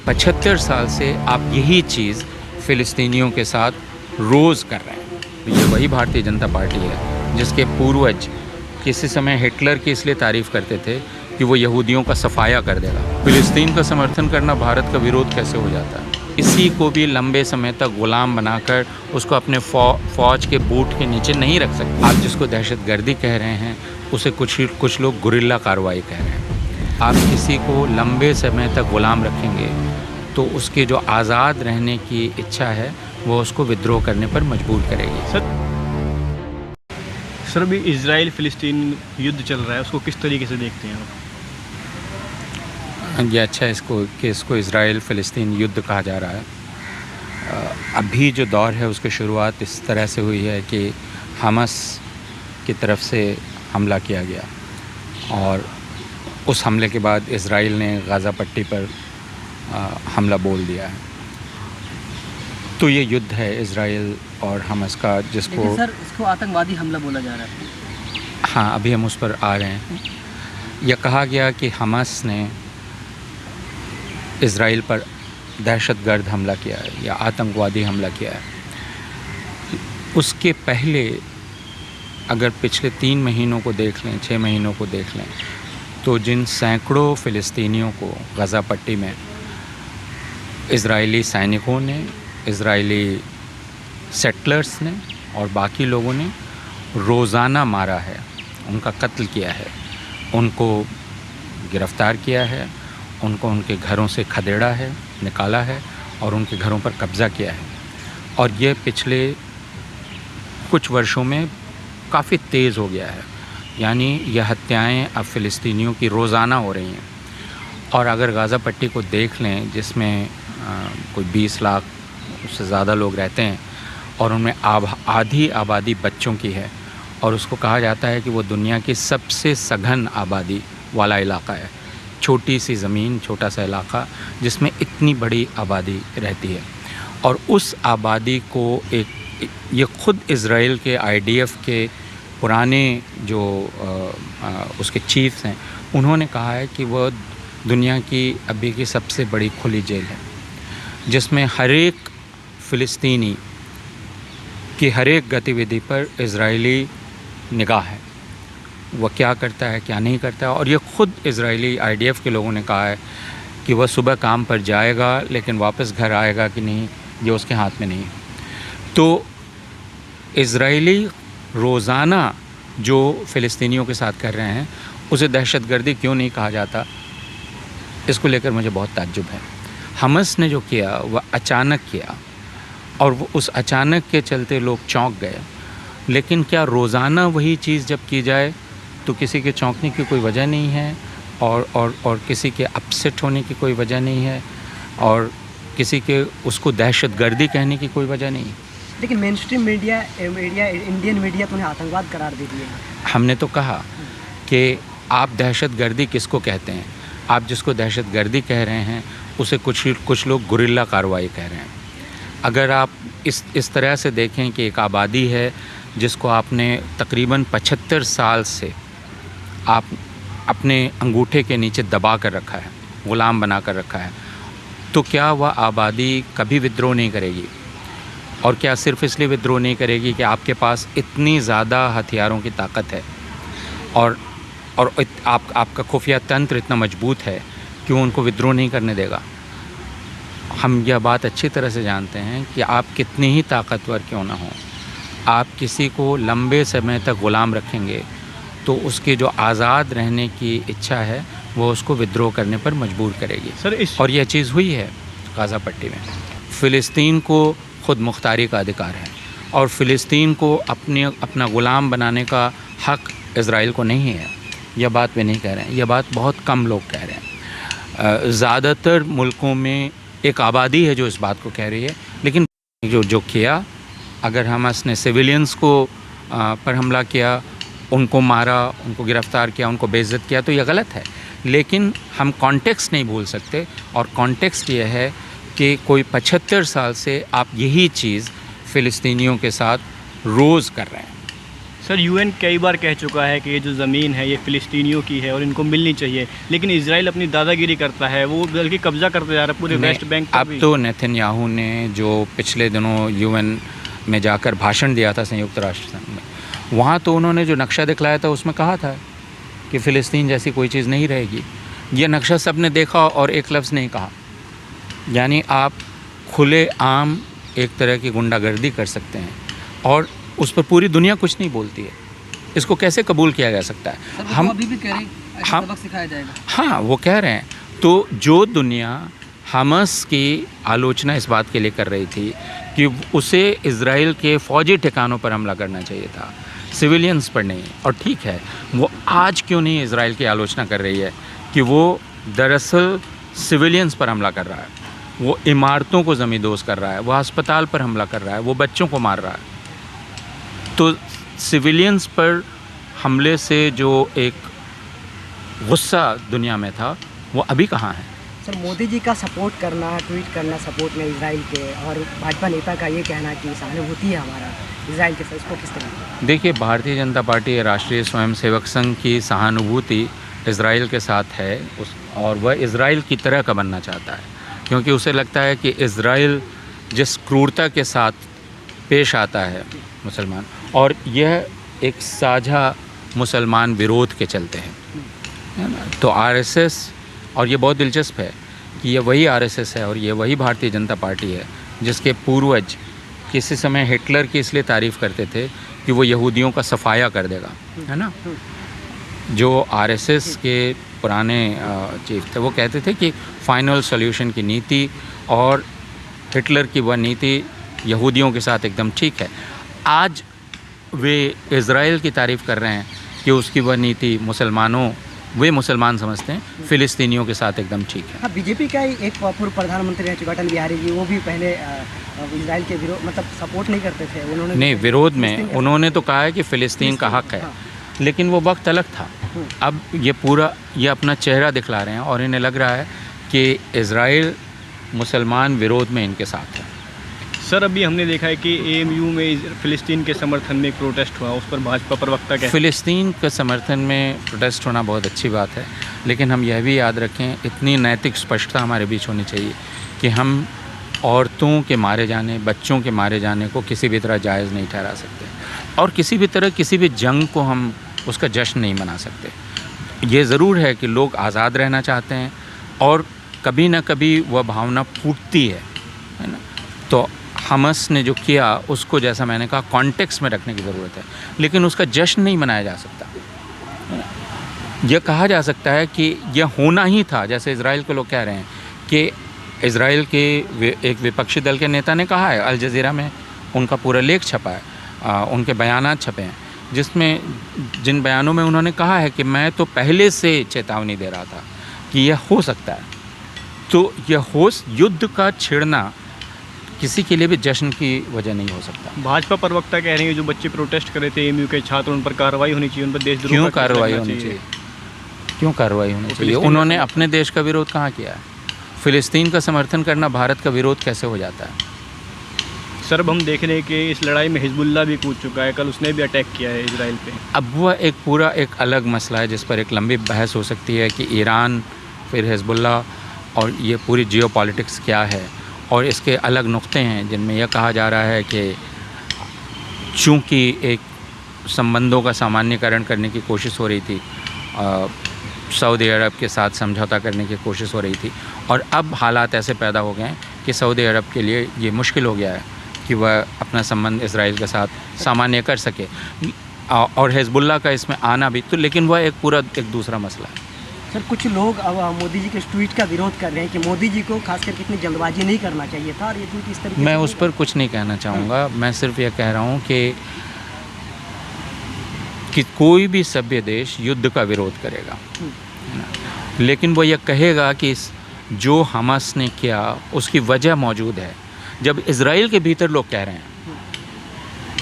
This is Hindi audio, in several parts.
75 साल से आप यही चीज़ फ़िलिस्तीनियों के साथ रोज़ कर रहे हैं। ये वही भारतीय जनता पार्टी है जिसके पूर्वज किसी समय हिटलर की इसलिए तारीफ़ करते थे कि वो यहूदियों का सफाया कर देगा। फ़िलिस्तीन का समर्थन करना भारत का विरोध कैसे हो जाता है? इसी को भी लंबे समय तक ग़ुलाम बनाकर उसको अपने फ़ौज के बूट के नीचे नहीं रख सकते। आप जिसको दहशतगर्दी कह रहे हैं उसे कुछ लोग गुरिल्ला कार्रवाई कह रहे हैं। आप किसी को लंबे समय तक ग़ुलाम रखेंगे तो उसके जो आज़ाद रहने की इच्छा है वो उसको विद्रोह करने पर मजबूर करेगी। सर अभी इजराइल फ़िलिस्तीन युद्ध चल रहा है, उसको किस तरीके से देखते हैं आप? ये अच्छा इसको इजराइल फ़िलिस्तीन युद्ध कहा जा रहा है। अभी जो दौर है उसकी शुरुआत इस तरह से हुई है कि हमास की तरफ से हमला किया गया और उस हमले के बाद इजराइल ने गाज़ा पट्टी पर हमला बोल दिया है। तो ये युद्ध है इजराइल और हमास का, जिसको लेकिन सर इसको आतंकवादी हमला बोला जा रहा है। हाँ, अभी हम उस पर आ रहे हैं। यह कहा गया कि हमास ने इजराइल पर दहशतगर्द हमला किया है या आतंकवादी हमला किया है। उसके पहले अगर पिछले 3 महीनों को देख लें, 6 महीनों को देख लें, तो जिन सैकड़ों फ़िलिस्तीनियों को गाज़ा पट्टी में इजरायली सैनिकों ने, इजरायली सेटलर्स ने और बाकी लोगों ने रोज़ाना मारा है, उनका कत्ल किया है, उनको गिरफ़्तार किया है, उनको उनके घरों से खदेड़ा है, निकाला है और उनके घरों पर कब्ज़ा किया है। और ये पिछले कुछ वर्षों में काफ़ी तेज़ हो गया है। यानी यह हत्याएं अब फ़िलिस्तीनियों की रोज़ाना हो रही हैं। और अगर गाज़ा पट्टी को देख लें, जिसमें कोई 20 लाख उससे ज़्यादा लोग रहते हैं और उनमें आधी आबादी बच्चों की है और उसको कहा जाता है कि वो दुनिया की सबसे सघन आबादी वाला इलाका है। छोटी सी ज़मीन, छोटा सा इलाका जिसमें इतनी बड़ी आबादी रहती है। और उस आबादी को ये ख़ुद इज़राइल के IDF के पुराने जो उसके चीफ्स हैं, उन्होंने कहा है कि वह दुनिया की अभी की सबसे बड़ी खुली जेल है, जिसमें हर एक फ़िलिस्तीनी की हर एक गतिविधि पर इजरायली निगाह है। वह क्या करता है, क्या नहीं करता है। और ये ख़ुद इजरायली IDF के लोगों ने कहा है कि वह सुबह काम पर जाएगा लेकिन वापस घर आएगा कि नहीं, ये उसके हाथ में नहीं है। तो इजरायली रोज़ाना जो फ़िलिस्तीनियों के साथ कर रहे हैं उसे दहशतगर्दी क्यों नहीं कहा जाता, इसको लेकर मुझे बहुत ताज्जुब है। हमास ने जो किया वह अचानक किया और वो उस अचानक के चलते लोग चौंक गए। लेकिन क्या रोज़ाना वही चीज़ जब की जाए तो किसी के चौंकने की कोई वजह नहीं है और किसी के अपसेट होने की कोई वजह नहीं है और किसी के उसको दहशतगर्दी कहने की कोई वजह नहीं। लेकिन main stream media Indian media तो उन्हें आतंकवाद करार दे दिया है। हमने तो कहा कि आप दहशतगर्दी किसको कहते हैं? आप जिसको दहशतगर्दी कह रहे हैं उसे कुछ लोग गुरिल्ला कार्रवाई कह रहे हैं। अगर आप इस तरह से देखें कि एक आबादी है जिसको आपने तकरीबन 75 साल से आप अपने अंगूठे के नीचे दबा कर रखा है, ग़ुलाम बना कर रखा है, तो क्या वह आबादी कभी विद्रोह नहीं करेगी? और क्या सिर्फ़ इसलिए विद्रोह नहीं करेगी कि आपके पास इतनी ज़्यादा हथियारों की ताकत है और आपका खुफिया तंत्र इतना मजबूत है कि वो उनको विद्रोह नहीं करने देगा? हम यह बात अच्छी तरह से जानते हैं कि आप कितने ही ताकतवर क्यों ना हो, आप किसी को लंबे समय तक ग़ुलाम रखेंगे तो उसके जो आज़ाद रहने की इच्छा है वो उसको विद्रोह करने पर मजबूर करेगी। और यह चीज़ हुई है गाज़ा पट्टी में। फ़िलिस्तीन को ख़ुद मुख्तारी का अधिकार है और फ़िलिस्तीन को अपना ग़ुलाम बनाने का हक़ इज़राइल को नहीं है। यह बात वे नहीं कह रहे हैं, यह बात बहुत कम लोग कह रहे हैं। ज़्यादातर मुल्कों में एक आबादी है जो इस बात को कह रही है। लेकिन जो किया, अगर हमास ने सिविलियंस को पर हमला किया, उनको मारा, उनको गिरफ़्तार किया, उनको बेइज्जत किया, तो यह गलत है। लेकिन हम कॉन्टेक्स्ट नहीं भूल सकते और कॉन्टेक्स्ट ये है कि कोई 75 साल से आप यही चीज़ फ़िलिस्तीनियों के साथ रोज़ कर रहे हैं। सर यूएन कई बार कह चुका है कि ये जो ज़मीन है ये फ़िलिस्तीनियों की है और इनको मिलनी चाहिए, लेकिन इजराइल अपनी दादागिरी करता है, वो बल्कि कब्जा करते जा रहा है पूरे वेस्ट बैंक पर अब भी। तो नेतन्याहू ने जो पिछले दिनों यूएन में जाकर भाषण दिया था संयुक्त राष्ट्र संघ में, वहाँ तो उन्होंने जो नक्शा दिखलाया था उसमें कहा था कि फ़िलिस्तीन जैसी कोई चीज़ नहीं रहेगी। ये नक्शा सब ने देखा और एक लफ्ज़ नहीं कहा। यानी आप खुले आम एक तरह की गुंडागर्दी कर सकते हैं और उस पर पूरी दुनिया कुछ नहीं बोलती है। इसको कैसे कबूल किया जा सकता है? सर, हम तो अभी भी कह रहे हैं ऐसा सबक सिखाया जाएगा। हाँ, वो कह रहे हैं। तो जो दुनिया हमास की आलोचना इस बात के लिए कर रही थी कि उसे इज़राइल के फ़ौजी ठिकानों पर हमला करना चाहिए था, सिविलियंस पर नहीं, और ठीक है, वो आज क्यों नहीं इज़राइल की आलोचना कर रही है कि वो दरअसल सिविलियंस पर हमला कर रहा है, वो इमारतों को ज़मींदोज़ कर रहा है, वो अस्पताल पर हमला कर रहा है, वो बच्चों को मार रहा है। तो सिविलियंस पर हमले से जो एक गुस्सा दुनिया में था वो अभी कहाँ है? सर, मोदी जी का सपोर्ट करना, ट्वीट करना सपोर्ट में इजराइल के, और भाजपा नेता का ये कहना कि सहानुभूति है हमारा इजराइल के साथ, इसको किस तरह? देखिए, भारतीय जनता पार्टी राष्ट्रीय स्वयंसेवक संघ की सहानुभूति इजराइल के साथ है और वह इजराइल की तरह का बनना चाहता है, क्योंकि उसे लगता है कि इजराइल जिस क्रूरता के साथ पेश आता है मुसलमान, और यह एक साझा मुसलमान विरोध के चलते हैं, है ना। तो आरएसएस, और ये बहुत दिलचस्प है कि ये वही आरएसएस है और ये वही भारतीय जनता पार्टी है जिसके पूर्वज किसी समय हिटलर की इसलिए तारीफ़ करते थे कि वो यहूदियों का सफाया कर देगा, है ना। जो आरएसएस के पुराने चीफ थे वो कहते थे कि फाइनल सॉल्यूशन की नीति और हिटलर की वह नीति यहूदियों के साथ एकदम ठीक है। आज वे इज़राइल की तारीफ़ कर रहे हैं कि उसकी वह नीति वे मुसलमान समझते हैं फ़िलिस्तीनियों के साथ एकदम ठीक है। हाँ, बीजेपी का ही एक पूर्व प्रधानमंत्री रह चुका अटल बिहारी जी, वो भी पहले इजराइल के विरोध, मतलब सपोर्ट नहीं करते थे उन्होंने। नहीं, विरोध में उन्होंने तो कहा है कि फ़िलिस्तीन का हक़ है, हाँ। लेकिन वो वक्त अलग था। अब ये अपना चेहरा दिखला रहे हैं और इन्हें लग रहा है कि इज़राइल मुसलमान विरोध में इनके साथ है। सर, अभी हमने देखा है कि एएमयू में फ़िलिस्तीन के समर्थन में एक प्रोटेस्ट हुआ, उस पर भाजपा प्रवक्ता क्या? फ़िलिस्तीन के समर्थन में प्रोटेस्ट होना बहुत अच्छी बात है, लेकिन हम यह भी याद रखें, इतनी नैतिक स्पष्टता हमारे बीच होनी चाहिए कि हम औरतों के मारे जाने, बच्चों के मारे जाने को किसी भी तरह जायज़ नहीं ठहरा सकते, और किसी भी तरह किसी भी जंग को हम उसका जश्न नहीं मना सकते। ये ज़रूर है कि लोग आज़ाद रहना चाहते हैं और कभी ना कभी वह भावना फूटती है ना। तो हमास ने जो किया उसको, जैसा मैंने कहा, कॉन्टेक्स्ट में रखने की ज़रूरत है, लेकिन उसका जश्न नहीं मनाया जा सकता। यह कहा जा सकता है कि यह होना ही था, जैसे इज़राइल के लोग कह रहे हैं कि इज़राइल के एक विपक्षी दल के नेता ने कहा है, अल जज़ीरा में उनका पूरा लेख छपा है, उनके बयानात छपे हैं, जिन बयानों में उन्होंने कहा है कि मैं तो पहले से चेतावनी दे रहा था कि यह हो सकता है। तो यह युद्ध का छिड़ना किसी के लिए भी जश्न की वजह नहीं हो सकता। भाजपा प्रवक्ता कह रहे हैं जो बच्चे प्रोटेस्ट कर रहे थे एएमयू के छात्र, उन पर कार्रवाई होनी चाहिए, उन पर देशद्रोह क्यों कार्रवाई होनी चाहिए? क्यों कार्रवाई होनी चाहिए? उन्होंने अपने देश का विरोध कहाँ किया है? फ़िलिस्तीन का समर्थन करना भारत का विरोध कैसे हो जाता है? सर, अब हम देख रहे हैं कि इस लड़ाई में हिजबुल्ला भी कूद चुका है, कल उसने भी अटैक किया है इजराइल पे। अब वह एक पूरा एक अलग मसला है जिस पर एक लंबी बहस हो सकती है कि ईरान, फिर हिजबुल्ला, और ये पूरी जियोपॉलिटिक्स क्या है, और इसके अलग नुक्ते हैं जिनमें यह कहा जा रहा है कि चूँकि एक संबंधों का सामान्यकरण करने की कोशिश हो रही थी, सऊदी अरब के साथ समझौता करने की कोशिश हो रही थी, और अब हालात ऐसे पैदा हो गए हैं कि सऊदी अरब के लिए ये मुश्किल हो गया है कि वह अपना संबंध इजराइल के साथ सामान्य कर सके, और हिजबुल्ला का इसमें आना भी तो, लेकिन वह एक दूसरा मसला है। सर, कुछ लोग अब मोदी जी के ट्वीट का विरोध कर रहे हैं कि मोदी जी को खासकर कितनी जल्दबाजी नहीं करना चाहिए था, और ये ट्वीट इस तरीके मैं से उस पर कुछ नहीं कहना चाहूँगा। मैं सिर्फ यह कह रहा हूँ कि कोई भी सभ्य देश युद्ध का विरोध करेगा, है ना, लेकिन वो यह कहेगा कि जो हमास ने किया उसकी वजह मौजूद है। जब इजराइल के भीतर लोग कह रहे हैं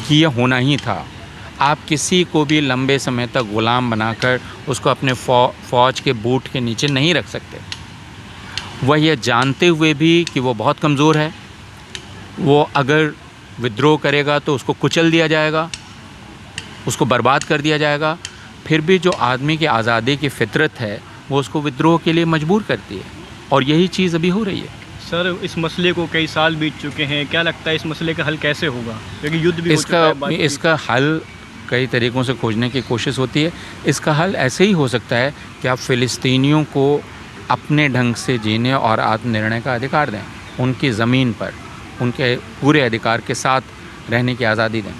कि यह होना ही था, आप किसी को भी लंबे समय तक ग़ुलाम बनाकर उसको अपने फ़ौज के बूट के नीचे नहीं रख सकते। वह यह जानते हुए भी कि वो बहुत कमज़ोर है, वो अगर विद्रोह करेगा तो उसको कुचल दिया जाएगा, उसको बर्बाद कर दिया जाएगा, फिर भी जो आदमी की आज़ादी की फितरत है वो उसको विद्रोह के लिए मजबूर करती है, और यही चीज़ अभी हो रही है। सर, इस मसले को कई साल बीत चुके हैं, क्या लगता है इस मसले का हल कैसे होगा? क्योंकि युद्ध भी हो चुका है। इसका हल कई तरीक़ों से खोजने की कोशिश होती है। इसका हल ऐसे ही हो सकता है कि आप फ़िलिस्तीनियों को अपने ढंग से जीने और आत्मनिर्णय का अधिकार दें, उनकी ज़मीन पर उनके पूरे अधिकार के साथ रहने की आज़ादी दें।